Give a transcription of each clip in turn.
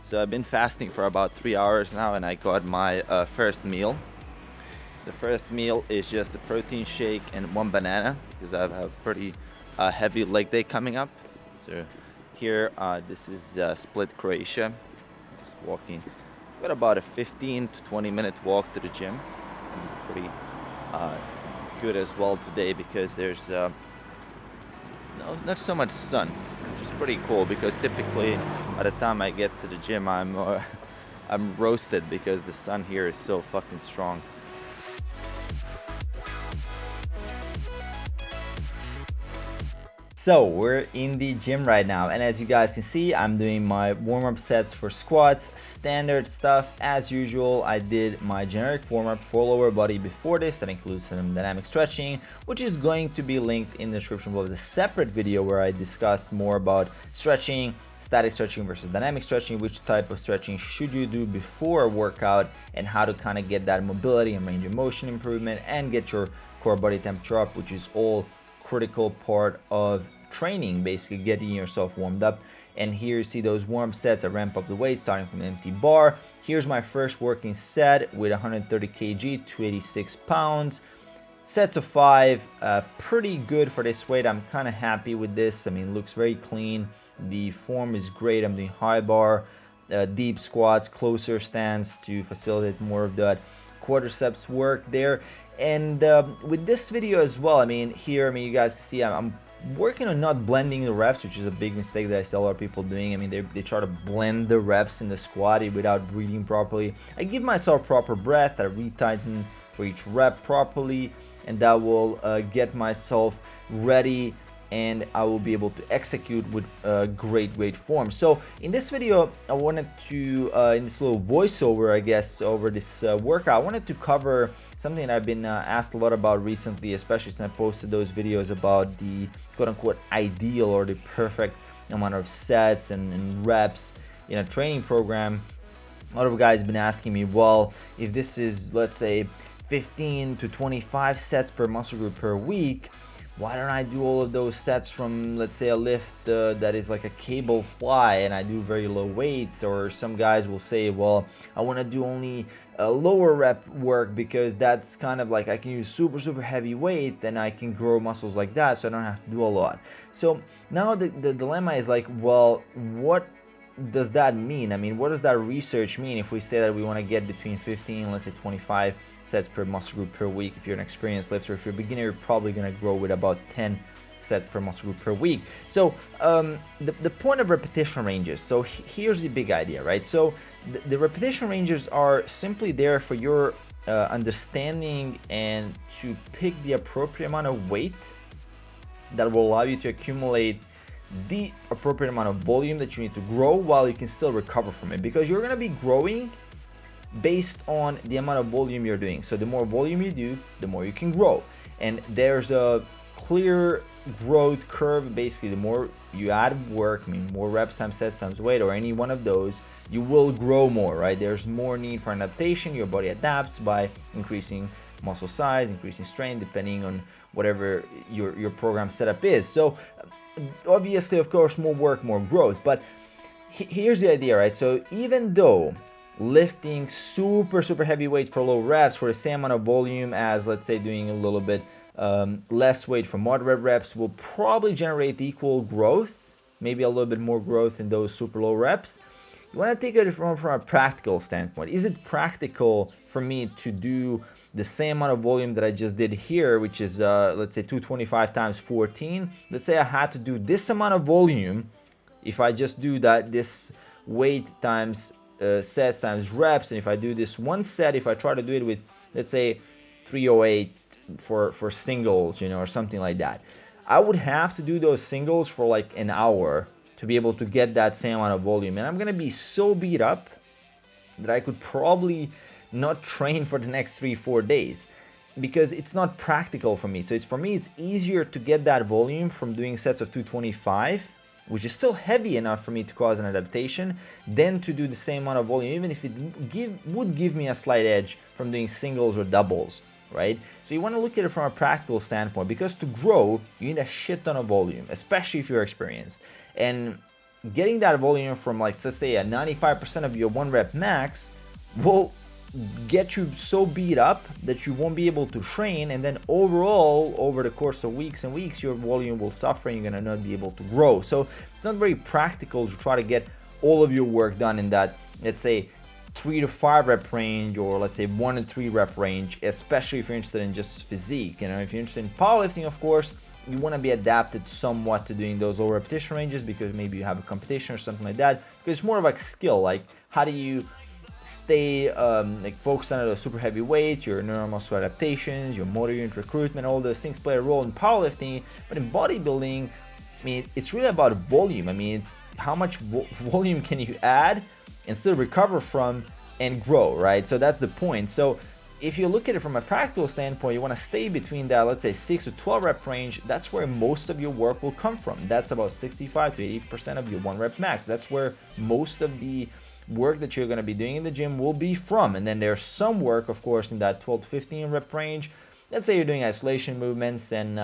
So I've been fasting for about 3 hours now, and I got my first meal. The first meal is just a protein shake and one banana because I have a pretty heavy leg day coming up. So here, this is Split, Croatia. Just walking. Got about a 15 to 20-minute walk to the gym. Pretty uh, good as well today because there's not so much sun, which is pretty cool because typically by the time I get to the gym, I'm roasted because the sun here is so fucking strong. So we're in the gym right now, and as you guys can see, I'm doing my warm-up sets for squats, standard stuff as usual. I did my generic warm-up for lower body before this. That includes some dynamic stretching, which is going to be linked in the description below. There's a separate video where I discussed more about stretching, static stretching versus dynamic stretching, which type of stretching should you do before a workout, and how to kind of get that mobility and range of motion improvement and get your core body temperature up, which is all critical part of training, basically getting yourself warmed up. And here you see those warm sets. I ramp up the weight starting from an empty bar. Here's my first working set with 130 kg, 286 pounds, sets of 5. Pretty good for this weight. I'm kind of happy with this. I mean, it looks very clean. The form is great. I'm doing high bar, deep squats, closer stance to facilitate more of that quadriceps work there. And with this video as well, I mean, you guys see I'm working on not blending the reps, which is a big mistake that I see a lot of people doing. I mean, they try to blend the reps in the squat without breathing properly. I give myself proper breath. I retighten for each rep properly, and that will get myself ready, and I will be able to execute with great form. So in this video, I wanted to, in this little voiceover, I guess, over this workout, I wanted to cover something I've been asked a lot about recently, especially since I posted those videos about the quote-unquote ideal or the perfect amount of sets and reps in a training program. A lot of guys have been asking me, well, if this is, let's say, 15 to 25 sets per muscle group per week, why don't I do all of those sets from, let's say, a lift that is like a cable fly, and I do very low weights? Or some guys will say, well, I want to do only a lower rep work because that's kind of like I can use super heavy weight and I can grow muscles like that, so I don't have to do a lot. So now the dilemma is like, well, what does that mean? I mean, what does that research mean if we say that we want to get between 15, let's say 25 sets per muscle group per week? If you're an experienced lifter, if you're a beginner, you're probably going to grow with about 10 sets per muscle group per week. So the point of repetition ranges. So here's the big idea, right? So the repetition ranges are simply there for your understanding and to pick the appropriate amount of weight that will allow you to accumulate the appropriate amount of volume that you need to grow while you can still recover from it, because you're going to be growing based on the amount of volume you're doing. So the more volume you do, the more you can grow, and there's a clear growth curve. Basically, the more you add work, I mean, more reps times sets times weight, or any one of those, you will grow more, right? There's more need for adaptation. Your body adapts by increasing muscle size, increasing strain, depending on whatever your program setup is. So obviously, of course, more work, more growth. But here's the idea, right? So even though lifting super heavy weight for low reps for the same amount of volume as, let's say, doing a little bit less weight for moderate reps will probably generate equal growth, maybe a little bit more growth in those super low reps, you want to take it from a practical standpoint. Is it practical for me to do the same amount of volume that I just did here, which is, let's say, 225 times 14? Let's say I had to do this amount of volume. If I just do that, this weight times sets times reps, and if I do this one set, if I try to do it with, let's say, 308 for singles, or something like that, I would have to do those singles for like an hour to be able to get that same amount of volume. And I'm going to be so beat up that I could probably not train for the next 3-4 days, because it's not practical for me. So for me, it's easier to get that volume from doing sets of 225, which is still heavy enough for me to cause an adaptation, than to do the same amount of volume, even if it would give me a slight edge from doing singles or doubles, right? So you want to look at it from a practical standpoint, because to grow, you need a shit ton of volume, especially if you're experienced. And getting that volume from, like, let's say a 95% of your 1 rep max will get you so beat up that you won't be able to train, and then overall over the course of weeks and weeks your volume will suffer and you're gonna not be able to grow. So it's not very practical to try to get all of your work done in that, let's say, 3 to 5 rep range, or let's say 1 to 3 rep range, especially if you're interested in just physique. You know, if you're interested in powerlifting, of course, you want to be adapted somewhat to doing those low repetition ranges because maybe you have a competition or something like that, because it's more of like skill, like how do you stay like focused on those super heavy weights, your neuromuscular adaptations, your motor unit recruitment, all those things play a role in powerlifting. But in bodybuilding, I mean, it's really about volume. I mean, it's how much volume can you add and still recover from and grow, right? So that's the point. So if you look at it from a practical standpoint, you want to stay between that, let's say 6 to 12 rep range. That's where most of your work will come from. That's about 65 to 80% of your 1 rep max. That's where most of the work that you're going to be doing in the gym will be from. And then there's some work, of course, in that 12 to 15 rep range. Let's say you're doing isolation movements, and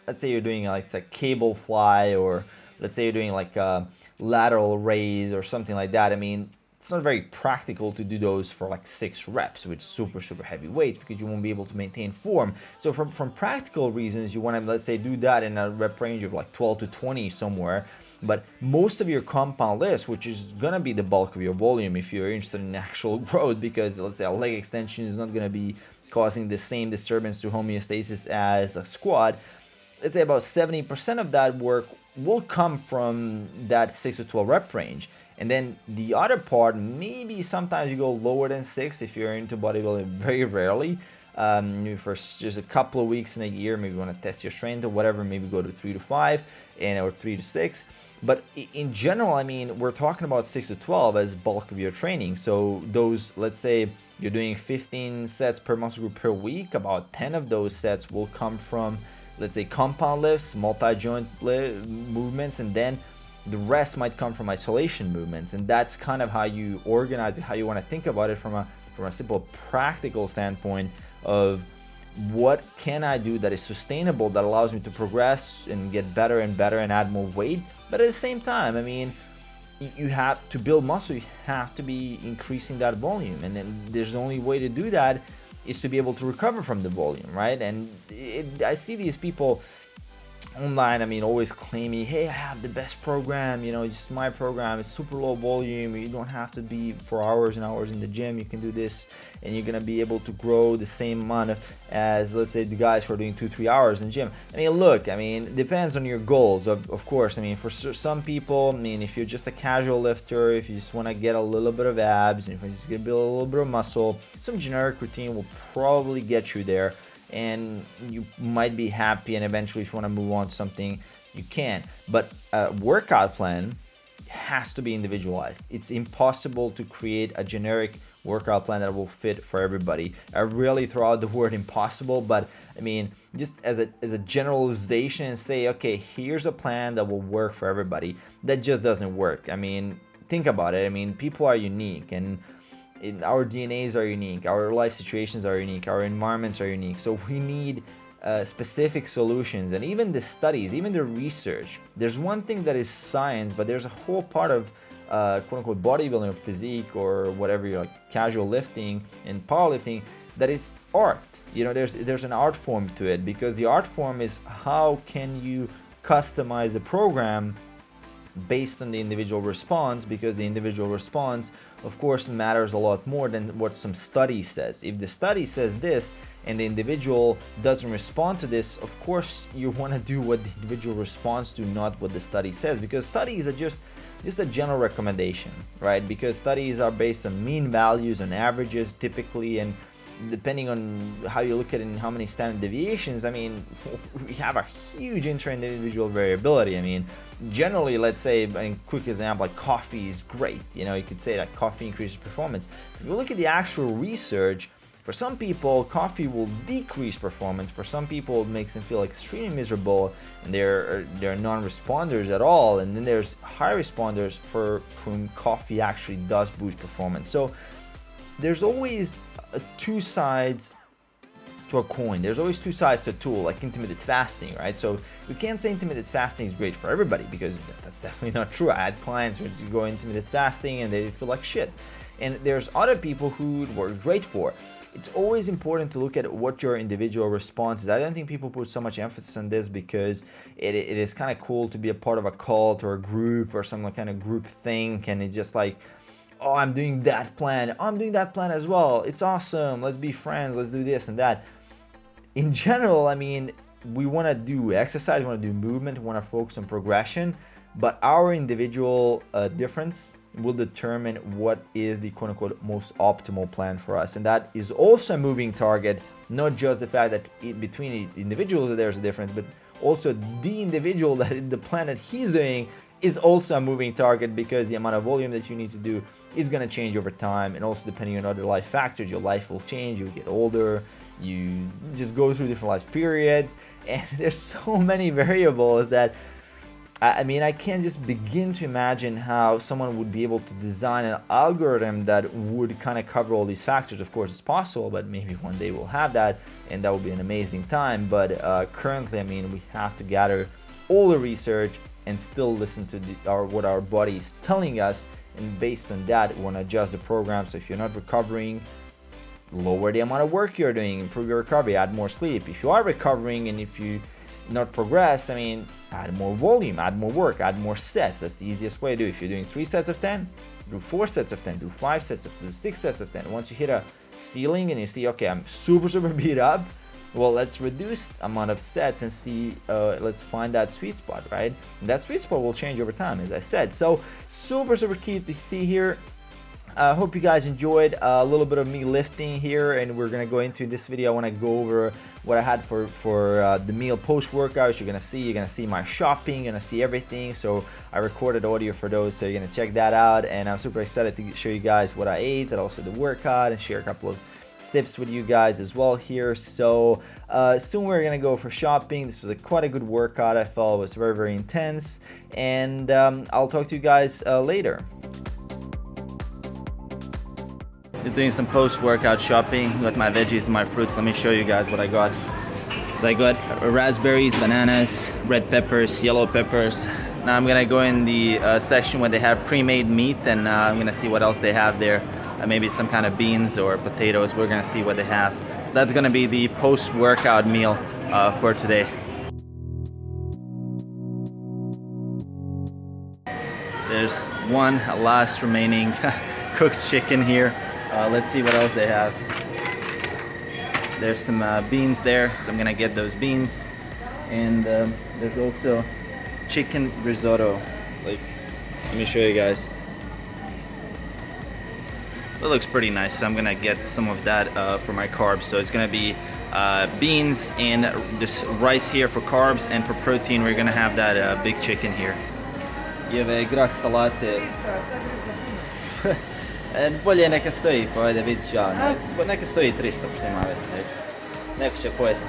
let's say you're doing like a cable fly, or let's say you're doing like a lateral raise or something like that. I mean, it's not very practical to do those for like 6 reps with super heavy weights because you won't be able to maintain form. So from practical reasons, you want to, let's say, do that in a rep range of like 12 to 20 somewhere. But most of your compound lifts, which is gonna be the bulk of your volume if you're interested in actual growth, because let's say a leg extension is not gonna be causing the same disturbance to homeostasis as a squat. Let's say about 70% of that work will come from that 6 to 12 rep range. And then the other part, maybe sometimes you go lower than 6 if you're into bodybuilding, very rarely. For just a couple of weeks in a year, maybe you want to test your strength or whatever, maybe go to 3 to 5 or 3 to 6. But in general, I mean, we're talking about 6 to 12 as bulk of your training. So those, let's say you're doing 15 sets per muscle group per week, about 10 of those sets will come from, let's say, compound lifts, multi-joint movements, and then the rest might come from isolation movements. And that's kind of how you organize it, how you want to think about it from a simple practical standpoint of what can I do that is sustainable, that allows me to progress and get better and better and add more weight. But at the same time, I mean, you have to build muscle, you have to be increasing that volume, and then there's the only way to do that is to be able to recover from the volume, right? And I see these people online, I mean, always claiming, hey, I have the best program, you know, just my program is super low volume, you don't have to be for hours and hours in the gym, you can do this and you're gonna be able to grow the same amount as, let's say, the guys who are doing 2-3 hours in the gym. I mean, look, I mean, it depends on your goals, of course. I mean, for some people, I mean, if you're just a casual lifter, if you just want to get a little bit of abs, and if you're just gonna build a little bit of muscle, some generic routine will probably get you there, and you might be happy, and eventually if you want to move on to something, you can. But a workout plan has to be individualized. It's impossible to create a generic workout plan that will fit for everybody. I really throw out the word impossible, but I mean, just as a generalization, and say, okay, here's a plan that will work for everybody. That just doesn't work. I mean, think about it. I mean, people are unique, and our DNAs are unique, our life situations are unique, our environments are unique. So we need specific solutions. And even the studies, even the research, there's one thing that is science, but there's a whole part of quote unquote bodybuilding or physique or whatever, you're like casual lifting and powerlifting, that is art. You know, there's an art form to it, because the art form is how can you customize the program based on the individual response, because the individual response, of course, matters a lot more than what some study says. If the study says this and the individual doesn't respond to this, of course you want to do what the individual responds to, not what the study says, because studies are just a general recommendation, right? Because studies are based on mean values, on averages typically, and depending on how you look at it and how many standard deviations, I mean, we have a huge inter-individual variability. I mean, generally, let's say, a quick example, like coffee is great. You know, you could say that coffee increases performance. If you look at the actual research, for some people, coffee will decrease performance. For some people, it makes them feel extremely miserable, and they're non-responders at all. And then there's high responders for whom coffee actually does boost performance. So there's always two sides to a coin. There's always two sides to a tool, like intermittent fasting, right? So we can't say intermittent fasting is great for everybody, because that's definitely not true. I had clients who go intermittent fasting and they feel like shit. And there's other people who it works great for. It's always important to look at what your individual response is. I don't think people put so much emphasis on this because it is kind of cool to be a part of a cult or a group or some kind of group think, and it's just like, oh, I'm doing that plan. I'm doing that plan as well. It's awesome. Let's be friends. Let's do this and that. In general, I mean, we want to do exercise, we want to do movement, we want to focus on progression, but our individual difference will determine what is the quote-unquote most optimal plan for us. And that is also a moving target, not just the fact that between individuals there's a difference, but also the individual, that the plan that he's doing is also a moving target, because the amount of volume that you need to do is going to change over time. And also depending on other life factors, your life will change, you'll get older, you just go through different life periods, and there's so many variables that I mean, I can't just begin to imagine how someone would be able to design an algorithm that would kind of cover all these factors. Of course, it's possible, but maybe one day we'll have that, and that will be an amazing time. But currently, I mean, we have to gather all the research and still listen to what our body is telling us, and based on that, we want to adjust the program. So if you're not recovering, lower the amount of work you're doing, improve your recovery, add more sleep. If you are recovering and if you not progress, I mean, add more volume, add more work, add more sets. That's the easiest way to do it. If you're doing 3 sets of 10, do 4 sets of 10, do 5 sets of 10, do 6 sets of 10. Once you hit a ceiling and you see, okay, I'm super beat up, well, let's reduce amount of sets and see, let's find that sweet spot, right? And that sweet spot will change over time, as I said. So super key to see here. I hope you guys enjoyed a little bit of me lifting here, and we're gonna go into this video. I want to go over what I had for the meal post-workout. You're gonna see my shopping, you're gonna see everything. So I recorded audio for those, so you're gonna check that out. And I'm super excited to show you guys what I ate and also the workout, and share a couple of tips with you guys as well here. So soon we're gonna go for shopping. This was quite a good workout. I felt it was very intense, and I'll talk to you guys later. Just doing some post-workout shopping. Got my veggies and my fruits. Let me show you guys what I got. So I got raspberries, bananas, red peppers, yellow peppers. Now I'm gonna go in the section where they have pre-made meat, and I'm gonna see what else they have there. Maybe some kind of beans or potatoes. We're gonna see what they have. So that's gonna be the post-workout meal for today. There's one last remaining cooked chicken here. Let's see what else they have. There's some beans there, so I'm gonna get those beans. And there's also chicken risotto. Like, let me show you guys. That looks pretty nice, so I'm gonna get some of that for my carbs. So it's gonna be beans and this rice here for carbs, and for protein we're gonna have that big chicken here. Je vais grah salate. Bolje neka stoji, pa ajde vidit ću ja. Neka stoji 300, što ima veze. Neko će pojesti.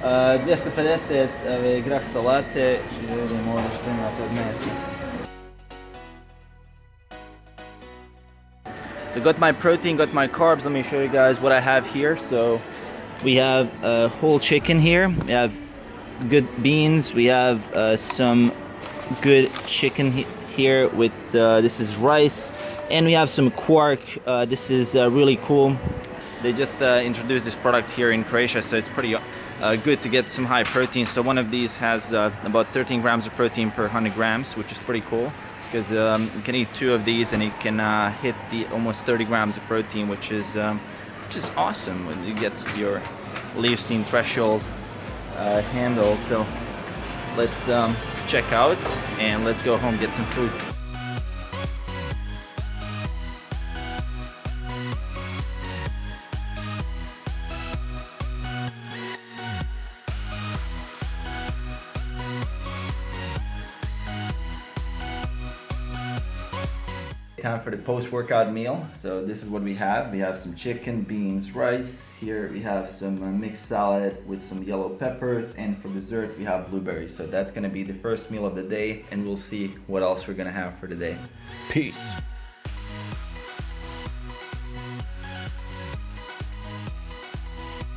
250 grah salate, da vidimo ovdje što imate od mesa. So got my protein, got my carbs. Let me show you guys what I have here. So we have a whole chicken here. We have good beans. We have some good chicken here with this is rice, and we have some quark. This is really cool. They just introduced this product here in Croatia, so it's pretty good to get some high protein. So one of these has about 13 grams of protein per 100 grams, which is pretty cool, because you can eat 2 of these and you can hit the almost 30 grams of protein, which is awesome when you get your leucine threshold handled. So let's check out and let's go home, get some food. Time for the post-workout meal. So this is what we have. We have some chicken, beans, rice. Here we have some mixed salad with some yellow peppers, and for dessert we have blueberries. So that's gonna be the first meal of the day, and we'll see what else we're gonna have for the day. Peace.